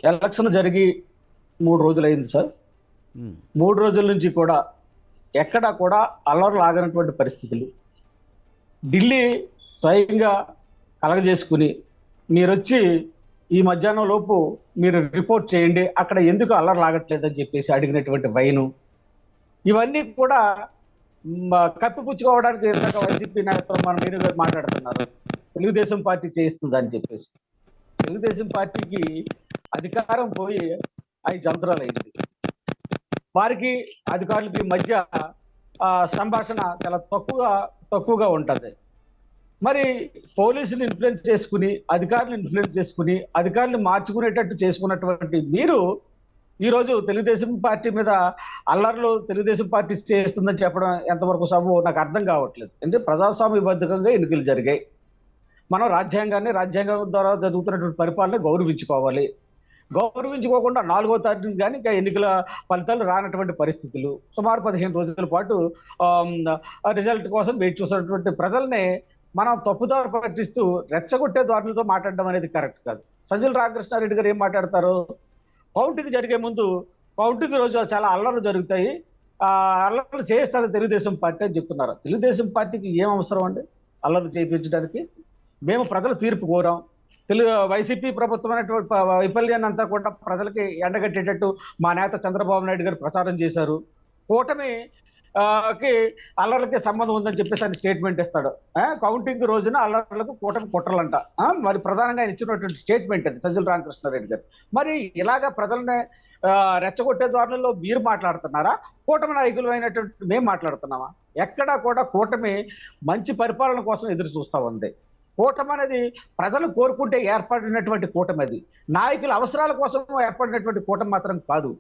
Election జరిగి 3 రోజులైంది sir. ఉమ్, 3 రోజుల నుంచి కూడా ఎక్కడా కూడా అల్లర్లు ఆగనటువంటి పరిస్థితులు. ఢిల్లీ స్వయంగా కలగజేసుకుని మీరొచ్చి ఈ మధ్యాహ్నం లోపు మీరు రిపోర్ట్ చేయండి, అక్కడ ఎందుకు అల్లర్లు ఆగట్లేదని చెప్పేసి అడిగినటువంటి వైను. ఇవన్నీ కూడా కప్పిపుచ్చుకోవడానికి ఇందాక వైసీపీ నాయకులు మన మీరు గారు మాట్లాడుతున్నారు. తెలుగుదేశం పార్టీ చేయిస్తుందని చెప్పేసి. తెలుగుదేశం పార్టీకి అధికారం పోయి 5 సంవత్సరాలు అయింది. వారికి అధికారులకి మధ్య సంభాషణ చాలా తక్కువగా ఉంటది. మరి పోలీసులు ఇన్ఫ్లుయెన్స్ చేసుకుని, అధికారులు ఇన్ఫ్లుయెన్స్ చేసుకుని, అధికారులు మార్చుకునేటట్టు చేసుకున్నటువంటి మీరు ఈరోజు తెలుగుదేశం పార్టీ మీద అల్లర్లు తెలుగుదేశం పార్టీ చేస్తుందని చెప్పడం ఎంతవరకు సబబో నాకు అర్థం కావట్లేదు. ఎందుకంటే ప్రజాస్వామ్యబద్ధంగా ఎన్నికలు జరిగాయి. మనం రాజ్యాంగం ద్వారా జరుగుతున్నటువంటి పరిపాలన గౌరవించుకోవాలి. గౌరవించుకోకుండా 4వ తారీఖు కానీ ఇంకా ఎన్నికల ఫలితాలు రానటువంటి పరిస్థితులు, సుమారు 15 రోజుల పాటు రిజల్ట్ కోసం వెయిట్ చూసినటువంటి ప్రజల్ని మనం తప్పుదారి పట్టిస్తూ రెచ్చగొట్టే ధోరణితో మాట్లాడడం అనేది కరెక్ట్ కాదు. సజ్జల రామకృష్ణారెడ్డి గారు ఏం మాట్లాడతారు? కౌంటింగ్ జరిగే ముందు కౌంటింగ్ రోజు చాలా అల్లర్లు జరుగుతాయి, ఆ అల్లర్లు చేయిస్తారు తెలుగుదేశం పార్టీ అని చెప్తున్నారు. తెలుగుదేశం పార్టీకి ఏం అవసరం అండి అల్లర్లు చేయించడానికి? మేము ప్రజల తీర్పు కోరాం. వైసీపీ ప్రభుత్వం అనేటువంటి వైఫల్యాన్ని అంతా కూడా ప్రజలకి ఎండగట్టేటట్టు మా నేత చంద్రబాబు నాయుడు గారు ప్రచారం చేశారు. కూటమి కి అల్లర్లకి సంబంధం ఉందని చెప్పేసి ఆయన స్టేట్మెంట్ ఇస్తాడు. కౌంటింగ్ రోజున అల్లర్లకు కూటమి కుట్రలంట. మరి ప్రధానంగా ఆయన ఇచ్చినటువంటి స్టేట్మెంట్ అది సజ్జల రామకృష్ణారెడ్డి గారు. మరి ఇలాగా ప్రజల్ని రెచ్చగొట్టే ధోరణిలో మీరు మాట్లాడుతున్నారా? కూటమి నాయకులు అయినటువంటి మేము మాట్లాడుతున్నామా? ఎక్కడా కూడా కూటమి మంచి పరిపాలన కోసం ఎదురు చూస్తా ఉంది. కూటమి అనేది ప్రజలు కోరుకుంటే ఏర్పడినటువంటి కూటమి అది. నాయకుల అవసరాల కోసం ఏర్పడినటువంటి కూటమి మాత్రం కాదు.